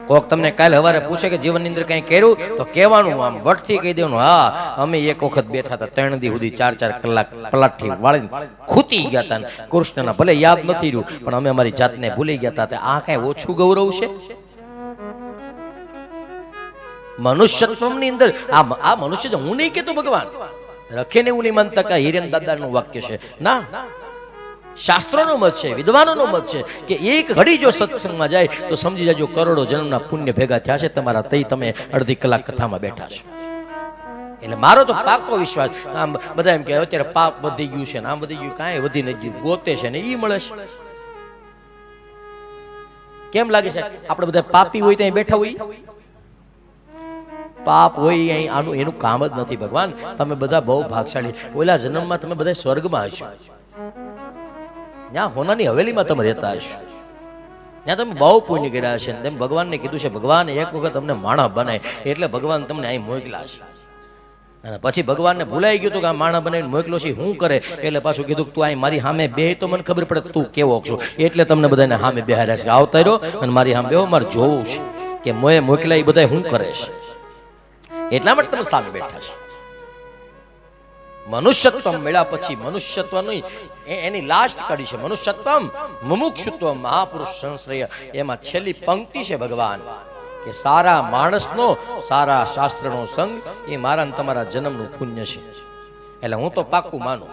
કોક તમને કાલે હવારે પૂછે કે જીવનની અંદર કઈ કર્યું તો કહેવાનું આમ વટથી કહી દેવાનું, હા અમે એક વખત બેઠા હતા 3 દી સુધી 4-4 કલાક પલાઠી વાળીને ખૂતી ગયા હતા, કૃષ્ણના ભલે યાદ નથી રહ્યું પણ અમે અમારી જાતને ભૂલી ગયા હતા. આ કઈ ઓછું ગૌરવ છે? મનુષ્યત્વની અંદર આ મનુષ્ય, હું નહીં કહેતો ભગવાન રખે ને એવું નહીં માનતા કે હિરેન દાદાનું વાક્ય છે, ના, શાસ્ત્રોનો મત છે, વિદ્વાનોનો મત છે કે એક ઘડી જો સત્સંગમાં જાય તો સમજી જાજો કરોડો જન્મના પુણ્ય ભેગા થયા છે તમારા, તઈ તમે અડધી કલાક કથામાં બેઠા છો. એટલે મારો તો પાકો વિશ્વાસ. આમ બધા એમ કે અત્યારે પાપ વધી ગયું છે ને આમ વધી ગયું, કાંઈ વધી નથી, ગોતે છે ને ઈ મળે છે. કેમ લાગે છે આપણે બધા પાપી હોય ત્યાં બેઠા હોય? પાપ હોય અહીં આનું એનું કામ જ નથી. ભગવાન તમે બધા બહુ ભાગશાળી, ઓલા જન્મમાં તમે બધા સ્વર્ગમાં હશો, ત્યાં હોનાની હવેલીમાં તમે રહેતા હશો, ત્યાં તમે બહુ પુણ્ય કર્યા છે. તેમ ભગવાનને કીધું છે, ભગવાન એક વખત તમને માણસ બનાય એટલે ભગવાન તમને અહીં મોકલા છે. અને પછી ભગવાનને ભૂલાઈ ગયું હતું કે આ માણસ બનાવીને મોકલો છે શું કરે, એટલે પાછું કીધું તું અહીં મારી સામે બે તો મને ખબર પડે તું કેવો છો, એટલે તમને બધાને સામે બેહાડ્યા છે. આવતા રહ્યો અને મારી સામે બેહો, મારે જોવું છે કે મોએ મોકલા એ બધા શું કરે છે, એટલા માટે તમે સામે બેઠા છો. મનુષ્યત્વ મળ્યા પછી મનુષ્યત્વ નહીં એની લાસ્ટ કરી છે. મનુષ્યત્વમ મુમુક્ષુત્વ મહાપુરુષ સંશ્રય, એમાં છેલ્લી પંક્તિ છે ભગવાન કે સારા માણસનો સારા શાસ્ત્રનો સંગ એ મારા ને તમારા જન્મનું પુણ્ય છે. એટલે હું તો પાક્કું માનું.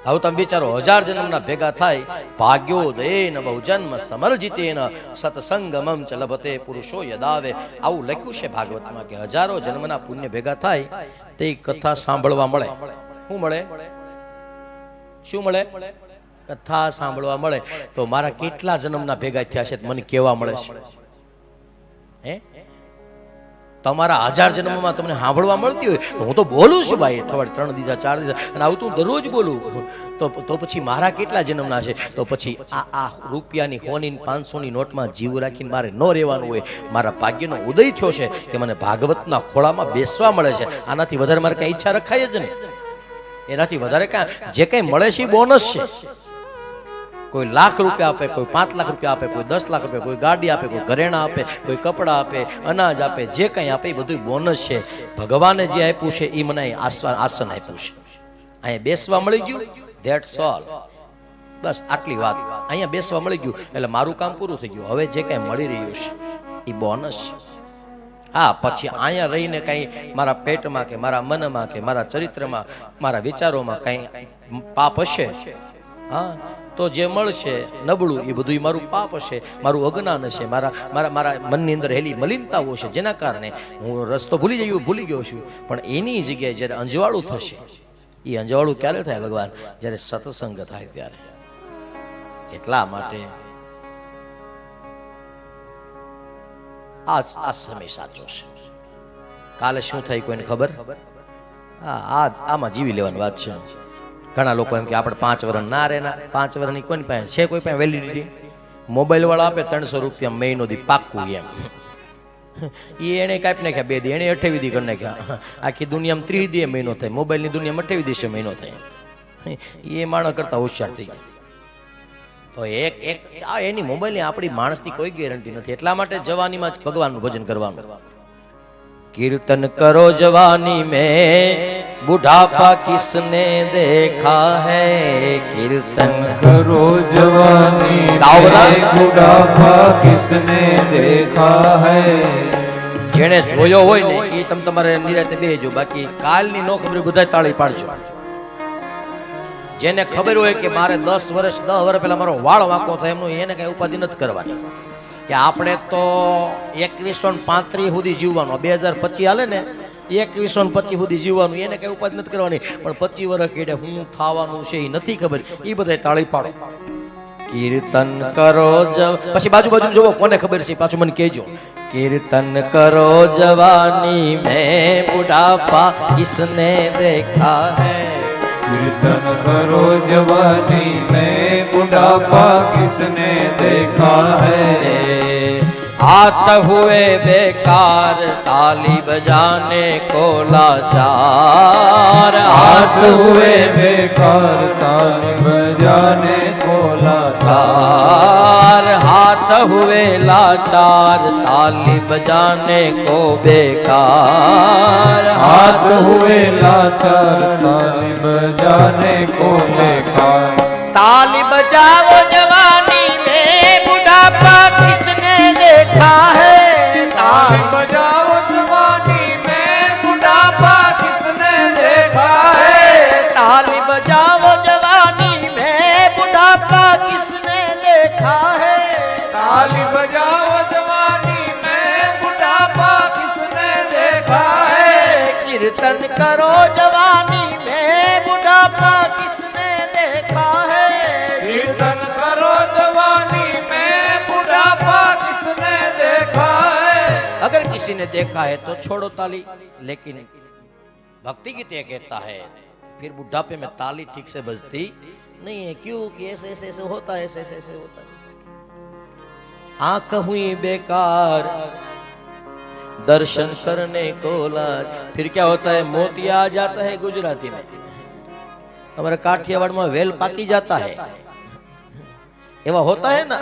હવે તમે વિચારો 1000 જન્મના ભેગા થાય, ભાગ્યોદયેન બહુજન્મ સમર્જિતેન સત્સંગમમ ચ લભતે પુરુષો યદાવે, આવું લખ્યું છે ભાગવતમાં કે 1000 જન્મના પુણ્ય ભેગા થાય તે કથા સાંભળવા મળે. શું મળે? શું મળે? કથા સાંભળવા મળે. તો મારા કેટલા જન્મના ભેગા થયા છે મને કેવા મળે છે? હે, તમારા 1000 જન્મમાં તમને સાંભળવા મળતી હોય હું તો બોલું છું ભાઈ, 3 દીધા 4 દીધા અને આવું તું દરરોજ બોલું, તો પછી મારા કેટલા જન્મના છે? તો પછી આ રૂપિયાની 100 ની 500 ની નોટમાં જીવ રાખીને મારે ન રહેવાનું હોય. મારા ભાગ્યનો ઉદય થયો છે કે મને ભાગવતના ખોળામાં બેસવા મળે છે. આનાથી વધારે મારે કઈ ઈચ્છા રખાય જ નહીં. એનાથી વધારે કાંઈ જે કંઈ મળે છે એ બોનસ છે. કોઈ લાખ રૂપિયા આપે, કોઈ 5 લાખ રૂપિયા આપે, કોઈ 10 લાખ રૂપિયા, કોઈ ગાડી આપે, કોઈ ઘરેણા આપે, કોઈ કપડા આપે, અનાજ આપે, જે કંઈ આપે એ બધું બોનસ છે. ભગવાને જે આપ્યું છે એ મને આસન આપ્યું છે. અહીંયા બેસવા મળી ગયું, ધેટ્સ ઓલ. બસ આટલી વાત. અહીંયા બેસવા મળી ગયું એટલે મારું કામ પૂરું થઈ ગયું. હવે જે કંઈ મળી રહ્યું છે એ બોનસ છે. હા, પછી અહીંયા રહીને કંઈ મારા પેટમાં કે મારા મનમાં કે મારા ચરિત્રમાં મારા વિચારોમાં કંઈ પાપ હશે, હા, તો જે મળશે નબળું એ બધું મારું પાપ હશે, મારું અજ્ઞાન હશે, મારા મનની અંદર હેલી મલિનતાઓ છે, જેના કારણે હું રસ્તો ભૂલી ગયો છું. પણ એની જગ્યાએ જ્યારે અંજવાળું થશે, એ અંજવાળું ક્યારે થાય ભગવાન? જ્યારે સત્સંગ થાય ત્યારે. એટલા માટે આ સમય સાચો છે. કાલે શું થાય કોઈને ખબર? આમાં જીવી લેવાની વાત છે. ઘણા લોકો એમ કે આપણે 5 વર્ષ ના રે, ના 5 વર્ષની કોઈ પાસે છે? કોઈ પાસે વેલિડિટી? મોબાઈલ વાળા આપે 300 રૂપિયા મહિનો દી પાક્કું એમ. એને કાપી નાખ્યા 2 દી, એને 28 દી કરી નાખ્યા. આખી દુનિયામાં 30 દી મહિનો થાય, મોબાઈલની દુનિયામાં 28 દિવસે મહિનો થાય. એ માણસ કરતા હોશિયાર થઈ ગયા. તો એની મોબાઈલની આપણી માણસની કોઈ ગેરંટી નથી. એટલા માટે જવાનીમાં જ ભગવાનનું ભજન કરવાનું. कीर्तन करो जवानी में बुढ़ापा किसने देखा है, कीर्तन करो जवानी में बुढ़ापा किसने देखा है. જેને જોયો હોય ને એ તમારે નિરાતે બેહજો, બાકી કાલની નો ખબર બધા તાળી પાડજો. જેને ખબર હોય કે મારે 10 વર્ષ પહેલા મારો વાળ વાંકો થાય એમનું, એને કઈ ઉપાધિ નથી કરવાની કે આપણે તો 2135 સુધી જીવવાનું. 2025 હાલે ને 2125 સુધી જીવવાનું, એને કઈ ઉપાધિ નથી કરવાની. પણ 25 વર્ષ કેડે હું થવાનું છે એ નથી ખબર, એ બધા તાળી પાડો. કીર્તન કરો પછી બાજુ જોવો કોને ખબર છે પાછું મને કહેજો. कीर्तन करो जवानी में बुढ़ापा किसने देखा है, कीर्तन करो जवानी में बुढ़ापा किसने देखा है. हाथ हुए बेकार ताली बजाने को लाचार, हाथ हुए बेकार ताली बजाने को लाचार. हाथ हाथ हुए लाचार ताली बजाने को बेकार हाथ हुए लाचार ताली बजाने को बेकार ताली बजाओ जवानी में बुढ़ापा किसने देखा है ताली बजाओ जवानी में बुढ़ापा किसने देखा है ताली बजाओ जवानी में बुढ़ापा किसने देखा है ताली बजाओ जवानी में बुढ़ापा किसने देखा है कीर्तन करो जवानी में बुढ़ापा किसने देखा है कीर्तन करो जवानी में बुढ़ापा किसने देखा है अगर किसी ने देखा है तो छोड़ो ताली लेकिन भक्ति गीत ये कहता है फिर बुढ़ापे में ताली ठीक से बजती नहीं है क्यों कि ऐसे ऐसे ऐसे होता है ऐसे ऐसे ऐसे होता है आंख हुई बेकार दर्शन करने को लाज फिर क्या होता है मोतिया आ जाता है गुजराती में हमारे काठियावाड़ में वेल पाकी जाता है एवा होता है ना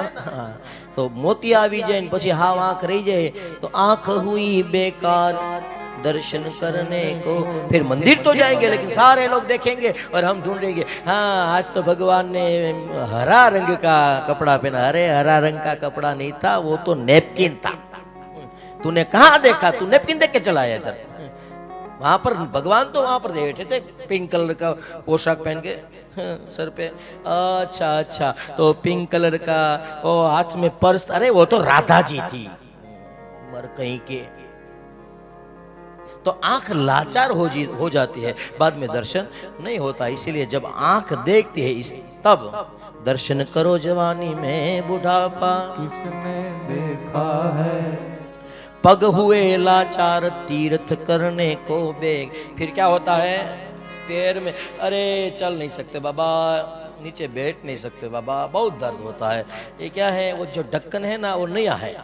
तो मोतिया આવી જાય ને પછી હાવ આંખ રહી જાય तो आंख हुई बेकार दर्शन करने को फिर मंदिर तो जाएंगे लेकिन सारे लोग देखेंगे और हम ढूंढेंगे हाँ आज तो भगवान ने हरा रंग का कपड़ा पहना अरे हरा रंग का कपड़ा नहीं था वो तो नैपकिन था तूने कहाँ देखा तू नैपकिन देख के चला आया इधर वहां पर भगवान तो वहां पर बैठे थे पिंक कलर का पोशाक पहन के सर पे अच्छा अच्छा तो पिंक कलर का वो हाथ में पर्स अरे वो तो राधा जी थी मर कहीं के तो आंख लाचार हो जाती है बाद में दर्शन नहीं होता इसीलिए जब आंख देखती है इस तब दर्शन करो जवानी में बुढ़ापा किसने देखा है पग हुए लाचार तीर्थ करने को बेग फिर क्या होता है पैर में अरे चल नहीं सकते बाबा नीचे बैठ नहीं सकते बाबा बहुत दर्द होता है ये क्या है वो जो ढक्कन है ना वो नया है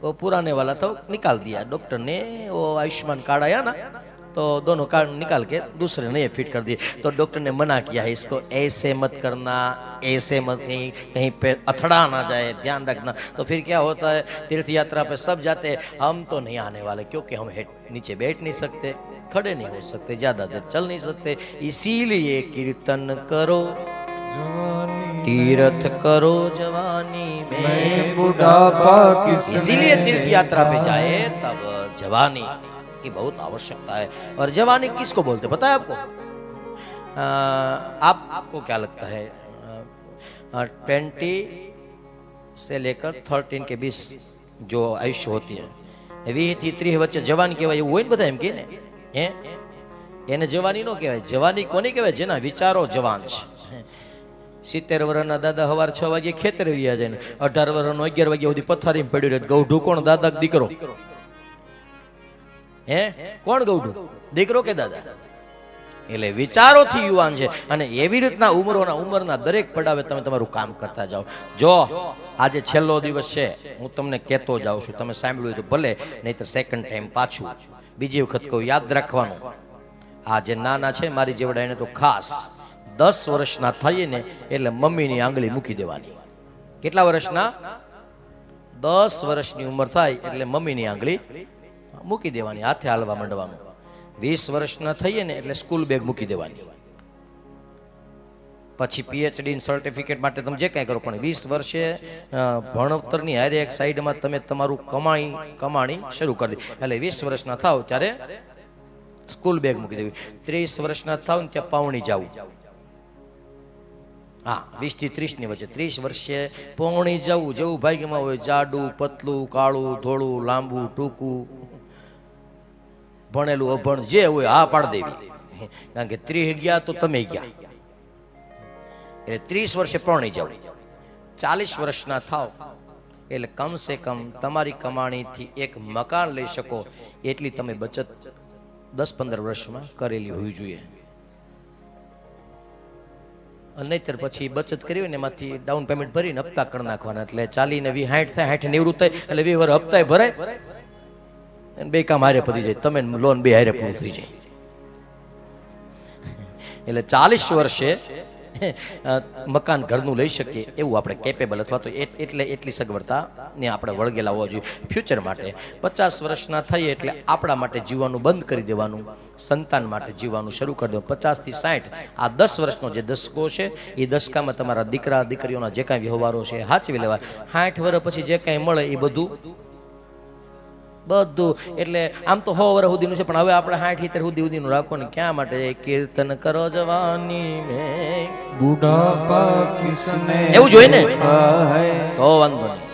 वो पुराने वाला था वो निकाल दिया डॉक्टर ने वो आयुष्मान कार्ड आया ना तो दोनों कार्ड निकाल के दूसरे नए फिट कर दिए तो डॉक्टर ने मना किया है इसको ऐसे मत करना ऐसे मत कहीं कहीं पे अथड़ा ना जाए ध्यान रखना तो फिर क्या होता है तीर्थ यात्रा पे सब जाते हैं हम तो नहीं आने वाले क्योंकि हम नीचे बैठ नहीं सकते खड़े नहीं हो सकते ज्यादा देर चल नहीं सकते इसीलिए कीर्तन करो तीर्थ करो जवानी में बुढ़ापा किसने इसीलिए तीर्थ यात्रा पे जाए तब जवानी की बहुत आवश्यकता है और जवानी किसको बोलते पता है आपको आपको क्या लगता है 20 से लेकर 13 के 20 जो आयुष्य होती है 20 થી 30 વચ્ચે જવાન કહેવાય એવું હોય ને બધા એમ કે ને એને જવાની નો કહેવાય જવાની કોને કહેવાય જેના વિચારો જવાન છે 70 વર્ષના દાદા સવાર 6 વાગે ખેતરે વ્યા જાય ને 18 વર્ષનો 11 વાગ્યા સુધી પથારીમાં પડ્યો રહે ગૌઢું કોણ દાદા કે દીકરો હે કોણ ગૌઢું દીકરો કે દાદા એટલે વિચારોથી યુવાન છે અને એવી રીતના ઉંમરના દરેક પડાવે તમે તમારું કામ કરતા જાઓ જો આજે છેલ્લો દિવસ છે હું તમને કહેતો જાઉં છું તમે સાંભળ્યું તો ભલે નહીતર સેકન્ડ ટાઈમ પાછું બીજી વખત કહું યાદ રાખવાનું આ જે નાના છે મારી જેવડા એને તો ખાસ 10 વર્ષના થઈએ ને એટલે મમ્મીની આંગળી મૂકી દેવાની કેટલા વર્ષના 10 વર્ષની ઉંમર થાય એટલે મમ્મીની આંગળી મૂકી દેવાની હાથે હાલવા માંડવાનું 20 વર્ષના થઈએ ને એટલે સ્કૂલ બેગ મૂકી દેવાની પછી પીએચડી સર્ટિફિકેટ માટે તમે જે કાંઈ કરો પણ 20 વર્ષે ભણતરની હારે એક સાઈડમાં તમે તમારું કમાણી શરૂ કરી દે એટલે 20 વર્ષના થાવ ત્યારે સ્કૂલ બેગ મૂકી દેવી 30 વર્ષના થાવ ને ત્યાં પાવણી જવું હા 20 થી 30 ની વચ્ચે 30 વર્ષે પાવણી જવું જેવું ભાગ્યમાં હોય જાડું પતલું કાળું ધોળું લાંબુ ટૂંકું ભણેલું અભણ જે હોય હા પાડી દેવી કારણ કે 30 ગયા તો તમે ગયા એટલે 30 વર્ષે પરણી જાવ 40 વર્ષના થાવ એટલે કમસે કમ તમારી કમાણીથી એક મકાન લઈ શકો એટલી તમે બચત 10-15 વર્ષમાં કરેલી હોવી જોઈએ નહીતર પછી બચત કરી હોય ને એમાંથી ડાઉન પેમેન્ટ ભરીને હપ્તા કરી નાખવાના એટલે 40 ને 20 60 થાય 60 નિવૃત્ત થાય એટલે 20 વર્ષ હપ્તા ભરાય બે કામ હારે પતી જાય તમે લોન બે હારે પૂરું થઈ જાય એટલે 40 વર્ષે મકાન ઘરનું લઈ શકીએ એવું આપણે કેપેબલ અથવા તો એટલી સગવડતા ને આપણે વળગેલા હોવા જોઈએ ફ્યુચર માટે. 50 વર્ષના થઈએ એટલે આપણા માટે જીવવાનું બંધ કરી દેવાનું, સંતાન માટે જીવવાનું શરૂ કરી દેવાનું. 50 થી 60 આ 10 વર્ષનો જે દસકો છે એ દસકામાં તમારા દીકરા દીકરીઓના જે કાંઈ વ્યવહારો છે હાચવી લેવા. 60 વર્ષ પછી જે કાંઈ મળે એ બધું એટલે આમ તો 100 વર્ષ સુધીનું છે, પણ હવે આપણે 60 સુધીનું રાખો ને ક્યાં માટે? કીર્તન કરો જવાની મેં બુઢાપા કિસને એવું જોઈએ ને देखा है તો વાંધો નહીં.